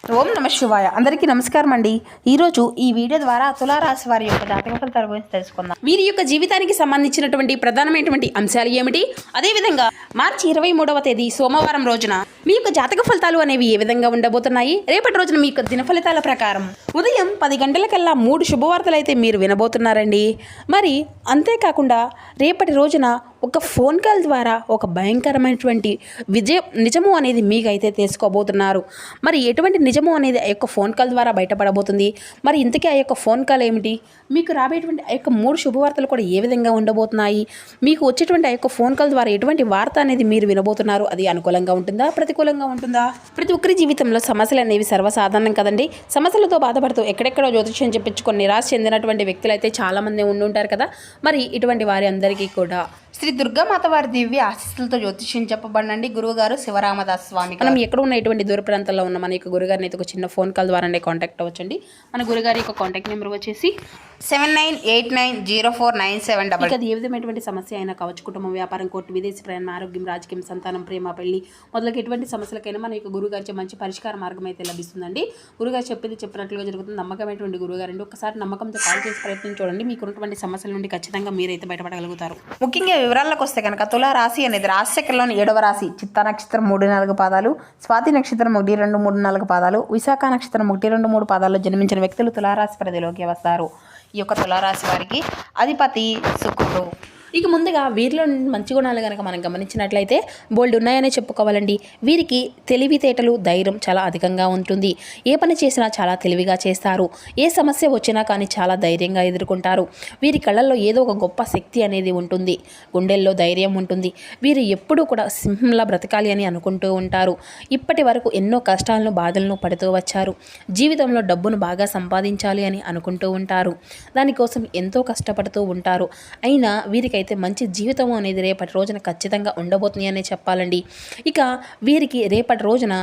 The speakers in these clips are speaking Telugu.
ఓం నమ శివాయ. అందరికీ నమస్కారం అండి. ఈరోజు ఈ వీడియో ద్వారా తులారాశి వారి యొక్క జాతక ఫలితాల గురించి తెలుసుకుందాం. వీరి యొక్క జీవితానికి సంబంధించినటువంటి ప్రధానమైనటువంటి అంశాలు ఏమిటి, అదేవిధంగా మార్చి 23వ తేదీ సోమవారం రోజున మీ యొక్క జాతక ఫలితాలు అనేవి ఏ విధంగా ఉండబోతున్నాయి, రేపటి రోజున మీ యొక్క దిన ఫలితాల ప్రకారం ఉదయం 10 గంటలకల్లా 3 శుభవార్తలు అయితే మీరు వినబోతున్నారండి. మరి అంతేకాకుండా రేపటి రోజున ఒక ఫోన్ కాల్ ద్వారా ఒక భయంకరమైనటువంటి నిజము అనేది మీకైతే తెలుసుకోబోతున్నారు. మరి ఎటువంటి నిజము అనేది ఆ యొక్క ఫోన్ కాల్ ద్వారా బయటపడబోతుంది. మరి ఇంతకీ ఆ యొక్క ఫోన్ కాల్ ఏమిటి, మీకు రాబోయేటువంటి ఆ యొక్క 3 శుభవార్తలు కూడా ఏ విధంగా ఉండబోతున్నాయి, మీకు వచ్చేటువంటి ఆ యొక్క ఫోన్ కాల్ ద్వారా ఎటువంటి వార్త అనేది మీరు వినబోతున్నారు, అది అనుకూలంగా ఉంటుందా ప్రతికూలంగా ఉంటుందా? ప్రతి ఒక్కరి జీవితంలో సమస్యలు అనేవి సర్వసాధారణం కదండి. సమస్యలతో బాధపడుతూ ఎక్కడెక్కడో జ్యోతిష్యం చెప్పించుకొని నిరాశ చెందినటువంటి వ్యక్తులు అయితే చాలామంది ఉండుంటారు కదా. మరి ఇటువంటి వారి అందరికీ కూడా శ్రీ దుర్గామాత వారి దివ్య ఆశీస్సులతో జ్యోతిష్యం చెప్పబడండి గురువుగారు శివరామదాస్ స్వామి. మనం ఎక్కడ ఉన్న ఎటువంటి దూర ప్రాంతాల్లో ఉన్న మన యొక్క గురుగారిని అయితే ఒక చిన్న ఫోన్ కాల్ ద్వారానే కాంటాక్ట్ అవ్వచ్చండి. మన గురుగారి యొక్క కాంటాక్ట్ నెంబర్ వచ్చేసి 79890497. అది ఏ విధమైనటువంటి సమస్య అయినా కావచ్చు, కుటుంబం, వ్యాపారం, కోర్టు, విదేశీ ప్రయాణం, ఆరోగ్యం, రాజకీయం, సంతానం, ప్రేమ, పెళ్లి మొదలకి ఎటువంటి సమస్యలకైనా మన యొక్క గురుగారి మంచి పరిష్కార మార్గం అయితే లభిస్తుందండి. గురుగారు చెప్పినట్లుగా జరుగుతుంది. నమ్మకమైనటువంటి గురుగారండి. ఒకసారి నమ్మకంతో కాల్ చేసి ప్రయత్నం చూడండి. మీకు ఉన్నటువంటి సమస్యల నుండి ఖచ్చితంగా మీరైతే బయటపడగలుగుతారు. ముఖ్యంగా వివరాలకు వస్తే కనుక తులా రాశి అనేది రాశిచక్రంలోని 7వ రాశి. చిత్తా నక్షత్రం 3-4 పాదాలు, స్వాతి నక్షత్రం 1-2-3-4 పాదాలు, విశాఖ నక్షత్రం 1-2-3 పాదాల్లో జన్మించిన వ్యక్తులు తులారాశి పరిధిలోకి వస్తారు. ఈ యొక్క తులారాశి వారికి అధిపతి శుక్రుడు. ఇక ముందుగా వీరిలో మంచి గుణాలు కనుక మనం గమనించినట్లయితే బోల్డ్ ఉన్నాయనే చెప్పుకోవాలండి. వీరికి తెలివితేటలు, ధైర్యం చాలా అధికంగా ఉంటుంది. ఏ పని చేసినా చాలా తెలివిగా చేస్తారు. ఏ సమస్య వచ్చినా కానీ చాలా ధైర్యంగా ఎదుర్కొంటారు. వీరి కళ్ళల్లో ఏదో ఒక గొప్ప శక్తి అనేది ఉంటుంది. గుండెల్లో ధైర్యం ఉంటుంది. వీరు ఎప్పుడూ కూడా సింహంలా బ్రతకాలి అని అనుకుంటూ ఉంటారు. ఇప్పటి వరకు ఎన్నో కష్టాలను, బాధలను పడుతూ వచ్చారు. జీవితంలో డబ్బును బాగా సంపాదించాలి అని అనుకుంటూ ఉంటారు. దానికోసం ఎంతో కష్టపడుతూ ఉంటారు. అయినా వీరికి అయితే మంచి జీవితం అనేది రేపటి రోజున ఖచ్చితంగా ఉండబోతుంది అనే చెప్పాలండి. ఇక వీరికి రేపటి రోజున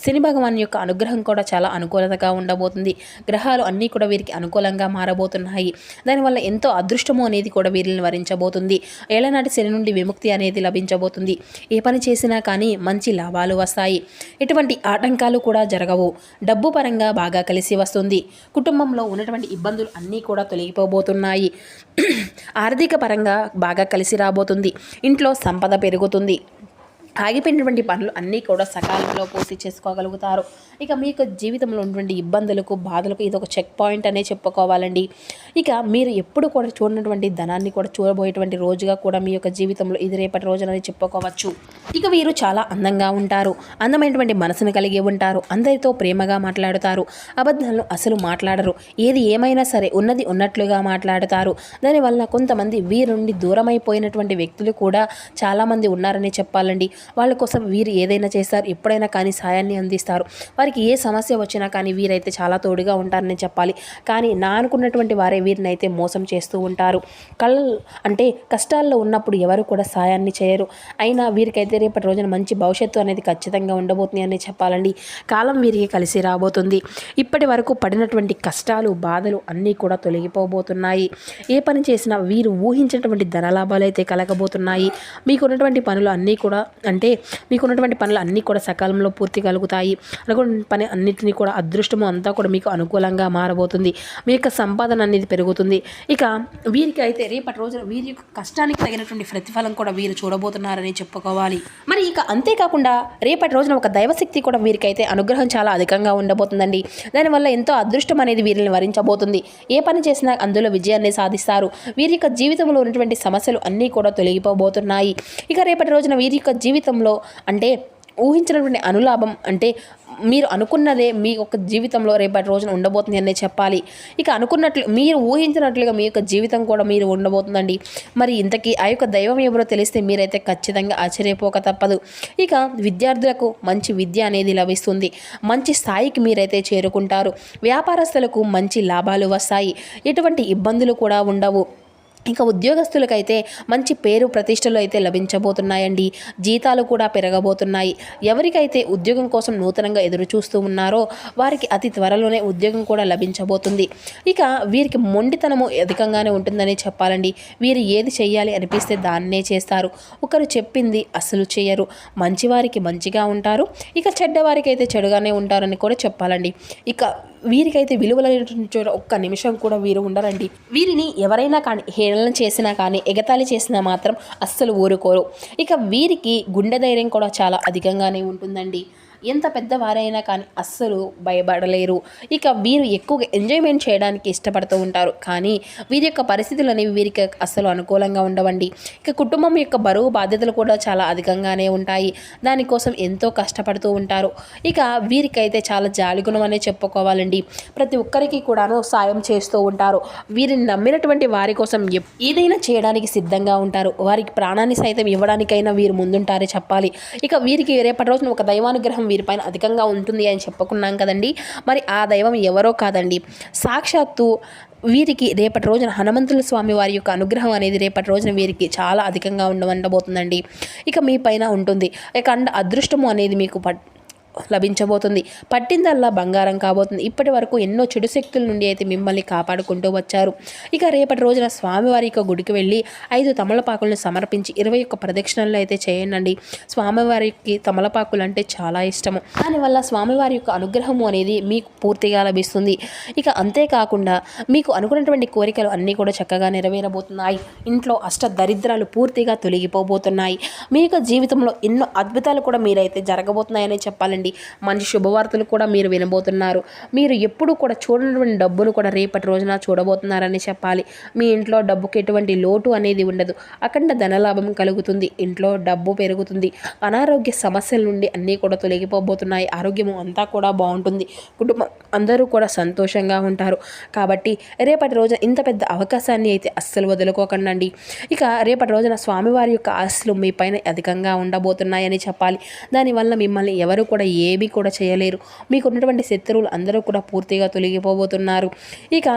శని భగవాన్ యొక్క అనుగ్రహం కూడా చాలా అనుకూలతగా ఉండబోతుంది. గ్రహాలు అన్నీ కూడా వీరికి అనుకూలంగా మారబోతున్నాయి. దానివల్ల ఎంతో అదృష్టము అనేది కూడా వీరిని వరించబోతుంది. ఏళ్ళనాటి శని నుండి విముక్తి అనేది లభించబోతుంది. ఏ పని చేసినా కానీ మంచి లాభాలు వస్తాయి. ఎటువంటి ఆటంకాలు కూడా జరగవు. డబ్బు పరంగా బాగా కలిసి వస్తుంది. కుటుంబంలో ఉన్నటువంటి ఇబ్బందులు అన్నీ కూడా తొలగిపోబోతున్నాయి. ఆర్థిక పరంగా బాగా కలిసి రాబోతుంది. ఇంట్లో సంపద పెరుగుతుంది. ఆగిపోయినటువంటి పనులు అన్నీ కూడా సకాలంలో పూర్తి చేసుకోగలుగుతారు. ఇక మీ యొక్క జీవితంలో ఉన్నటువంటి ఇబ్బందులకు, బాధలకు ఇది ఒక చెక్ పాయింట్ అనే చెప్పుకోవాలండి. ఇక మీరు ఎప్పుడు కూడా చూడనటువంటి ధనాన్ని కూడా చూడబోయేటువంటి రోజుగా కూడా మీ యొక్క జీవితంలో ఇది రేపటి రోజునని చెప్పుకోవచ్చు. ఇక వీరు చాలా అందంగా ఉంటారు. అందమైనటువంటి మనసును కలిగి ఉంటారు. అందరితో ప్రేమగా మాట్లాడుతారు. అబద్ధాలను అసలు మాట్లాడరు. ఏది ఏమైనా సరే ఉన్నది ఉన్నట్లుగా మాట్లాడతారు. దానివల్ల కొంతమంది వీరి నుండి దూరమైపోయినటువంటి వ్యక్తులు కూడా చాలామంది ఉన్నారని చెప్పాలండి. వాళ్ళ కోసం వీరు ఏదైనా చేస్తారు. ఎప్పుడైనా కానీ సాయాన్ని అందిస్తారు. వారికి ఏ సమస్య వచ్చినా కానీ వీరైతే చాలా తోడుగా ఉంటారని చెప్పాలి. కానీ నా అనుకున్నటువంటి వారే వీరిని అయితే మోసం చేస్తూ ఉంటారు. అంటే కష్టాల్లో ఉన్నప్పుడు ఎవరు కూడా సాయాన్ని చేయరు. అయినా వీరికైతే రేపటి రోజున మంచి భవిష్యత్తు అనేది ఖచ్చితంగా ఉండబోతుంది అని చెప్పాలండి. కాలం వీరికి కలిసి రాబోతుంది. ఇప్పటి వరకు పడినటువంటి కష్టాలు, బాధలు అన్నీ కూడా తొలగిపోబోతున్నాయి. ఏ పని చేసినా వీరు ఊహించినటువంటి ధనలాభాలు అయితే కలగబోతున్నాయి. మీకున్నటువంటి పనులు అన్నీ కూడా మీకున్నటువంటి పనులు అన్నీ కూడా సకాలంలో పూర్తి కలుగుతాయి. అనుకున్న పని అన్నింటినీ కూడా అదృష్టము అంతా కూడా మీకు అనుకూలంగా మారబోతుంది. మీ యొక్క సంపాదన అనేది పెరుగుతుంది. ఇక వీరికి అయితే రేపటి రోజున వీరి యొక్క కష్టానికి తగినటువంటి ప్రతిఫలం కూడా వీరు చూడబోతున్నారని చెప్పుకోవాలి. మరి ఇక అంతేకాకుండా రేపటి రోజున ఒక దైవశక్తి కూడా వీరికైతే అనుగ్రహం చాలా అధికంగా ఉండబోతుందండి. దానివల్ల ఎంతో అదృష్టం అనేది వీరిని వరించబోతుంది. ఏ పని చేసినా అందులో విజయాన్ని సాధిస్తారు. వీరి యొక్క జీవితంలో ఉన్నటువంటి సమస్యలు అన్నీ కూడా తొలగిపోబోతున్నాయి. ఇక రేపటి రోజున వీరి యొక్క జీవితంలో ఊహించినటువంటి అనులాభం మీరు అనుకున్నదే మీ యొక్క జీవితంలో రేపటి రోజున ఉండబోతుంది అనే చెప్పాలి. ఇక అనుకున్నట్లు మీరు ఊహించినట్లుగా మీ యొక్క జీవితం కూడా మీరు ఉండబోతుందండి. మరి ఇంతకీ ఆ యొక్క దైవం ఎవరో తెలిస్తే మీరైతే ఖచ్చితంగా ఆశ్చర్యపోక తప్పదు. ఇక విద్యార్థులకు మంచి విద్య అనేది లభిస్తుంది. మంచి స్థాయికి మీరైతే చేరుకుంటారు. వ్యాపారస్తులకు మంచి లాభాలు వస్తాయి. ఎటువంటి ఇబ్బందులు కూడా ఉండవు. ఇక ఉద్యోగస్తులకైతే మంచి పేరు ప్రతిష్టలు అయితే లభించబోతున్నాయండి. జీతాలు కూడా పెరగబోతున్నాయి. ఎవరికైతే ఉద్యోగం కోసం నూతనంగా ఎదురు చూస్తూ ఉన్నారో వారికి అతి త్వరలోనే ఉద్యోగం కూడా లభించబోతుంది. ఇక వీరికి మొండితనము అధికంగానే ఉంటుందని చెప్పాలండి. వీరు ఏది చెయ్యాలి అనిపిస్తే దాన్నే చేస్తారు. ఒకరు చెప్పింది అసలు చేయరు. మంచివారికి మంచిగా ఉంటారు, ఇక చెడ్డవారికి అయితే చెడుగానే ఉంటారని కూడా చెప్పాలండి. ఇక వీరికైతే విలువలైనటువంటి చోట ఒక్క నిమిషం కూడా వీరు ఉండరండి. వీరిని ఎవరైనా కానీ హేళన చేసినా కానీ ఎగతాళి చేసినా మాత్రం అస్సలు ఊరుకోరు. ఇక వీరికి గుండె ధైర్యం కూడా చాలా అధికంగానే ఉంటుందండి. ఎంత పెద్దవారైనా కానీ అస్సలు భయపడలేరు. ఇక వీరు ఎక్కువగా ఎంజాయ్మెంట్ చేయడానికి ఇష్టపడుతూ ఉంటారు. కానీ వీరి యొక్క పరిస్థితులు అనేవి వీరికి అస్సలు అనుకూలంగా ఉండవండి. ఇక కుటుంబం యొక్క బరువు బాధ్యతలు కూడా చాలా అధికంగానే ఉంటాయి. దానికోసం ఎంతో కష్టపడుతూ ఉంటారు. ఇక వీరికైతే చాలా జాలిగుణం అనే చెప్పుకోవాలండి. ప్రతి ఒక్కరికి కూడాను సాయం చేస్తూ ఉంటారు. వీరిని నమ్మినటువంటి వారి కోసం ఏదైనా చేయడానికి సిద్ధంగా ఉంటారు. వారికి ప్రాణాన్ని సైతం ఇవ్వడానికైనా వీరు ముందుంటారే చెప్పాలి. ఇక వీరికి రేపటి రోజున ఒక దైవానుగ్రహం వీరిపైన అధికంగా ఉంటుంది అని చెప్పుకున్నాం కదండి. మరి ఆ దైవం ఎవరో కాదండి, సాక్షాత్తు వీరికి రేపటి రోజున హనుమంతుల స్వామి వారి యొక్క అనుగ్రహం అనేది రేపటి రోజున వీరికి చాలా అధికంగా ఉండబోతుందండి. ఇక మీ పైన ఉంటుంది. ఇక అదృష్టము అనేది మీకు లభించబోతుంది. పట్టిందల్లా బంగారం కాబోతుంది. ఇప్పటి వరకు ఎన్నో చెడు శక్తుల నుండి అయితే మిమ్మల్ని కాపాడుకుంటూ వచ్చారు. ఇక రేపటి రోజున స్వామివారి యొక్క గుడికి వెళ్ళి 5 తమలపాకులను సమర్పించి 21 ప్రదక్షిణలు అయితే చేయండి. స్వామివారికి తమలపాకులు అంటే చాలా ఇష్టము. దానివల్ల స్వామివారి యొక్క అనుగ్రహము అనేది మీకు పూర్తిగా లభిస్తుంది. ఇక అంతేకాకుండా మీకు అనుకున్నటువంటి కోరికలు అన్నీ కూడా చక్కగా నెరవేరబోతున్నాయి. ఇంట్లో అష్ట దరిద్రాలు పూర్తిగా తొలగిపోబోతున్నాయి. మీ యొక్క జీవితంలో ఎన్నో అద్భుతాలు కూడా మీరైతే జరగబోతున్నాయని చెప్పాలండి. మంచి శుభవార్తలు కూడా మీరు వినబోతున్నారు. మీరు ఎప్పుడు కూడా చూడనటువంటి డబ్బును కూడా రేపటి రోజున చూడబోతున్నారని చెప్పాలి. మీ ఇంట్లో డబ్బుకి ఎటువంటి లోటు అనేది ఉండదు. అఖండ ధనలాభం కలుగుతుంది. ఇంట్లో డబ్బు పెరుగుతుంది. అనారోగ్య సమస్యల నుండి అన్నీ కూడా తొలగిపోబోతున్నాయి. ఆరోగ్యము అంతా కూడా బాగుంటుంది. కుటుంబం అందరూ కూడా సంతోషంగా ఉంటారు. కాబట్టి రేపటి రోజున ఇంత పెద్ద అవకాశాన్ని అయితే అస్సలు వదులుకోకండి. ఇక రేపటి రోజున స్వామివారి యొక్క ఆశలు మీ పైన అధికంగా ఉండబోతున్నాయని చెప్పాలి. దానివల్ల మిమ్మల్ని ఎవరు కూడా ఏమీ కూడా చేయలేరు. మీకు ఉన్నటువంటి శత్రువులు అందరూ కూడా పూర్తిగా తొలగిపోబోతున్నారు. ఇక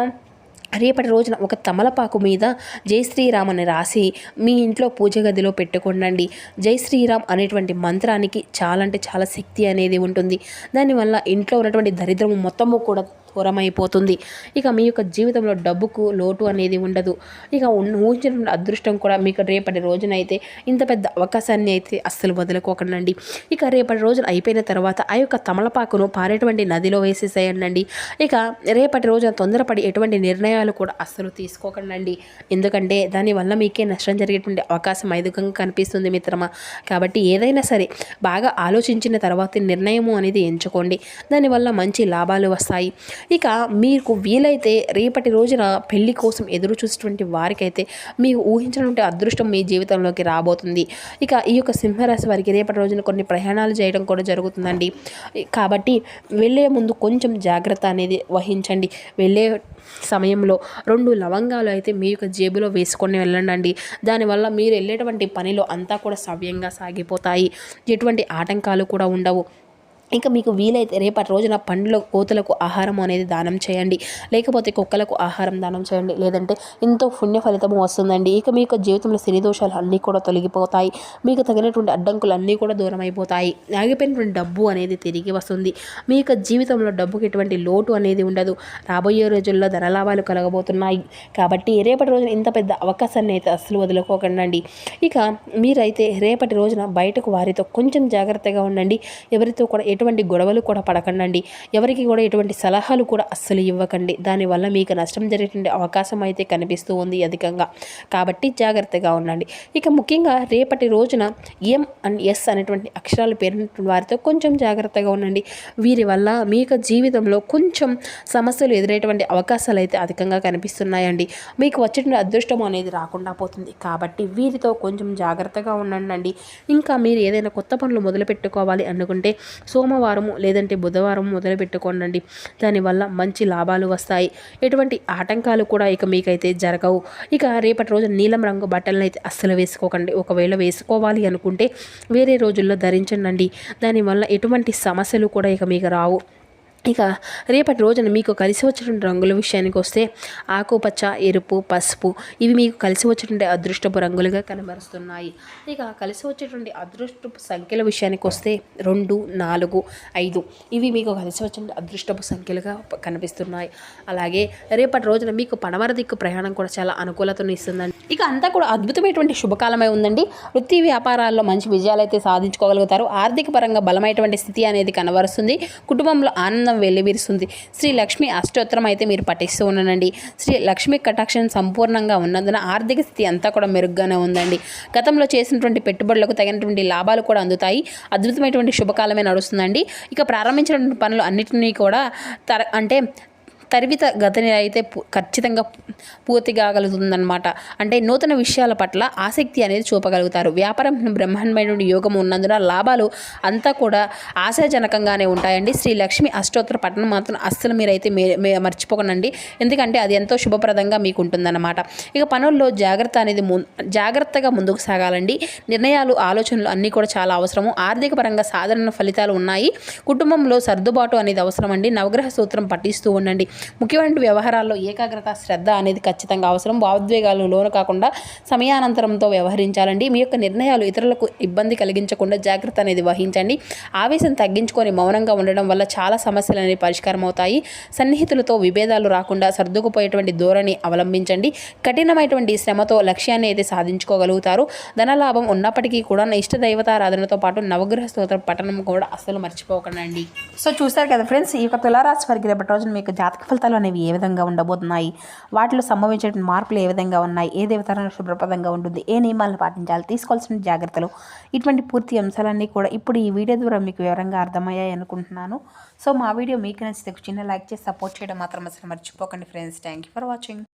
రేపటి రోజున ఒక తమలపాకు మీద జై శ్రీరామ్ అని రాసి మీ ఇంట్లో పూజ గదిలో పెట్టుకోండి. జై శ్రీరామ్ అనేటువంటి మంత్రానికి చాలా అంటే చాలా శక్తి అనేది ఉంటుంది. దానివల్ల ఇంట్లో ఉన్నటువంటి దరిద్రము మొత్తము కూడా దూరమైపోతుంది. ఇక మీ యొక్క జీవితంలో డబ్బుకు లోటు అనేది ఉండదు. ఇక ఊహించినటువంటి అదృష్టం కూడా మీకు రేపటి రోజునైతే ఇంత పెద్ద అవకాశాన్ని అయితే అస్సలు వదులుకోకండి. ఇక రేపటి రోజున అయిపోయిన తర్వాత ఆ యొక్క తమలపాకును పారేటువంటి నదిలో వేసేసేయండి. ఇక రేపటి రోజున తొందరపడి ఎటువంటి నిర్ణయాలు కూడా అస్సలు తీసుకోకండి. ఎందుకంటే దానివల్ల మీకే నష్టం జరిగేటువంటి అవకాశం అధికంగా కనిపిస్తుంది మిత్రమా. కాబట్టి ఏదైనా సరే బాగా ఆలోచించిన తర్వాత నిర్ణయము అనేది ఎంచుకోండి. దానివల్ల మంచి లాభాలు వస్తాయి. ఇక మీకు వీలైతే రేపటి రోజున పెళ్లి కోసం ఎదురు చూసేటువంటి వారికైతే మీకు ఊహించినటువంటి అదృష్టం మీ జీవితంలోకి రాబోతుంది. ఇక ఈ యొక్క సింహరాశి వారికి రేపటి రోజున కొన్ని ప్రయాణాలు చేయడం కూడా జరుగుతుందండి. కాబట్టి వెళ్ళే ముందు కొంచెం జాగ్రత్త అనేది వహించండి. వెళ్ళే సమయంలో 2 లవంగాలు అయితే మీ యొక్క జేబులో వేసుకొని వెళ్ళండి. దానివల్ల మీరు వెళ్ళేటువంటి పనిలో అంతా కూడా సవ్యంగా సాగిపోతాయి. ఎటువంటి ఆటంకాలు కూడా ఉండవు. ఇక మీకు వీలైతే రేపటి రోజున పండ్ల కోతులకు ఆహారం అనేది దానం చేయండి. లేకపోతే కుక్కలకు ఆహారం దానం చేయండి. లేదంటే ఎంతో పుణ్య ఫలితము వస్తుందండి. ఇక మీ యొక్క జీవితంలో శని దోషాలు అన్నీ కూడా తొలగిపోతాయి. మీకు తగినటువంటి అడ్డంకులు అన్నీ కూడా దూరం అయిపోతాయి. ఆగిపోయినటువంటి డబ్బు అనేది తిరిగి వస్తుంది. మీ యొక్క జీవితంలో డబ్బుకి ఎటువంటి లోటు అనేది ఉండదు. రాబోయే రోజుల్లో ధనలాభాలు కలగబోతున్నాయి. కాబట్టి రేపటి రోజున ఇంత పెద్ద అవకాశాన్ని అయితే అస్సలు వదులుకోకండి. ఇక మీరైతే రేపటి రోజున బయటకు వారితో కొంచెం జాగ్రత్తగా ఉండండి. ఎవరితో కూడా ఎటువంటి గొడవలు కూడా పడకండి. ఎవరికి కూడా ఎటువంటి సలహాలు కూడా అస్సలు ఇవ్వకండి. దానివల్ల మీకు నష్టం జరిగేటువంటి అవకాశం అయితే కనిపిస్తూ ఉంది అధికంగా. కాబట్టి జాగ్రత్తగా ఉండండి. ఇక ముఖ్యంగా రేపటి రోజున ఎం అండ్ ఎస్ అనేటువంటి అక్షరాలు పేరున్నటువంటి వారితో కొంచెం జాగ్రత్తగా ఉండండి. వీరి వల్ల మీ యొక్క జీవితంలో కొంచెం సమస్యలు ఎదురయ్యేటువంటి అవకాశాలు అయితే అధికంగా కనిపిస్తున్నాయండి. మీకు వచ్చేటువంటి అదృష్టం అనేది రాకుండా పోతుంది. కాబట్టి వీరితో కొంచెం జాగ్రత్తగా ఉండండి. ఇంకా మీరు ఏదైనా కొత్త పనులు మొదలు పెట్టుకోవాలి అనుకుంటే సోమవారము లేదంటే బుధవారం మొదలు పెట్టుకోండి. దానివల్ల మంచి లాభాలు వస్తాయి. ఎటువంటి ఆటంకాలు కూడా ఇక మీకైతే జరగవు. ఇక రేపటి రోజు నీలం రంగు బట్టలను అయితే అస్సలు వేసుకోకండి. ఒకవేళ వేసుకోవాలి అనుకుంటే వేరే రోజుల్లో ధరించండి. దానివల్ల ఎటువంటి సమస్యలు కూడా ఇక మీకు రావు. ఇక రేపటి రోజున మీకు కలిసి వచ్చేటువంటి రంగుల విషయానికి వస్తే ఆకుపచ్చ, ఎరుపు, పసుపు ఇవి మీకు కలిసి వచ్చేటువంటి అదృష్టపు రంగులుగా కనబరుస్తున్నాయి. ఇక కలిసి వచ్చేటువంటి అదృష్టపు సంఖ్యల విషయానికి వస్తే 2, 4, 5 ఇవి మీకు కలిసి వచ్చేటువంటి అదృష్టపు సంఖ్యలుగా కనిపిస్తున్నాయి. అలాగే రేపటి రోజున మీకు పడమర దిక్కు ప్రయాణం కూడా చాలా అనుకూలతను ఇస్తుందండి. ఇక అంతా కూడా అద్భుతమైనటువంటి శుభకాలమై ఉందండి. వృత్తి వ్యాపారాల్లో మంచి విజయాలు అయితే సాధించుకోగలుగుతారు. ఆర్థిక పరంగా బలమైనటువంటి స్థితి అనేది కనబరుస్తుంది. కుటుంబంలో ఆనందం వెల్లివిరుస్తుంది. శ్రీ లక్ష్మి అష్టోత్తరం అయితే మీరు పఠిస్తూ ఉండండి. శ్రీ లక్ష్మి కటాక్షం సంపూర్ణంగా ఉన్నందున ఆర్థిక స్థితి అంతా కూడా మెరుగ్గానే ఉందండి. గతంలో చేసినటువంటి పెట్టుబడులకు తగినటువంటి లాభాలు కూడా అందుతాయి. అద్భుతమైనటువంటి శుభకాలమే నడుస్తుందండి. ఇక ప్రారంభించినటువంటి పనులు అన్నిటినీ కూడా తరివిత గతిని అయితే ఖచ్చితంగా పూర్తి కాగలుగుతుందన్నమాట. అంటే నూతన విషయాల పట్ల ఆసక్తి అనేది చూపగలుగుతారు. వ్యాపారం బ్రహ్మాండమైనటువంటి యోగం ఉన్నందున లాభాలు అంతా కూడా ఆశాజనకంగానే ఉంటాయండి. శ్రీ లక్ష్మి అష్టోత్తర పఠనం మాత్రం అస్సలు మీరైతే మర్చిపోకండి. ఎందుకంటే అది ఎంతో శుభప్రదంగా మీకు ఉంటుందన్నమాట. ఇక పనుల్లో జాగ్రత్తగా ముందుకు సాగాలండి. నిర్ణయాలు, ఆలోచనలు అన్నీ కూడా చాలా అవసరము. ఆర్థిక పరంగా సాధారణ ఫలితాలు ఉన్నాయి. కుటుంబంలో సర్దుబాటు అనేది అవసరం అండి. నవగ్రహ సూత్రం పఠిస్తూ ఉండండి. ముఖ్యమైన వ్యవహారాల్లో ఏకాగ్రత, శ్రద్ధ అనేది ఖచ్చితంగా అవసరం. భావోద్వేగాలు లోను కాకుండా సమయానంతరంతో వ్యవహరించాలండి. మీ యొక్క నిర్ణయాలు ఇతరులకు ఇబ్బంది కలిగించకుండా జాగ్రత్త అనేది వహించండి. ఆవేశం తగ్గించుకొని మౌనంగా ఉండడం వల్ల చాలా సమస్యలు అనేవి పరిష్కారం అవుతాయి. సన్నిహితులతో విభేదాలు రాకుండా సర్దుకుపోయేటువంటి ధోరణి అవలంబించండి. కఠినమైనటువంటి శ్రమతో లక్ష్యాన్ని అయితే సాధించుకోగలుగుతారు. ధనలాభం ఉన్నప్పటికీ కూడా ఇష్ట దైవతారాధనతో పాటు నవగ్రహ స్తోత్ర పఠనం కూడా అస్సలు మర్చిపోకండి. సో చూస్తారు కదా ఫ్రెండ్స్, ఈ యొక్క తులారాశి వారికి రేపటి రోజున మీకు జాతక ఫలితాలు అనేవి ఏ విధంగా ఉండబోతున్నాయి, వాటిలో సంభవించే మార్పులు ఏ విధంగా ఉన్నాయి, ఏ దేవతారాధన శుభ్రప్రదంగా ఉంటుంది, ఏ నియమాలను పాటించాలి, తీసుకోవాల్సిన జాగ్రత్తలు, ఇటువంటి పూర్తి అంశాలన్నీ కూడా ఇప్పుడు ఈ వీడియో ద్వారా మీకు వివరంగా అర్థమయ్యాయి అనుకుంటున్నాను. సో మా వీడియో మీకు నచ్చితే చిన్న లైక్ చేసి సపోర్ట్ చేయడం మాత్రం అసలు మర్చిపోకండి friends. Thank you for watching.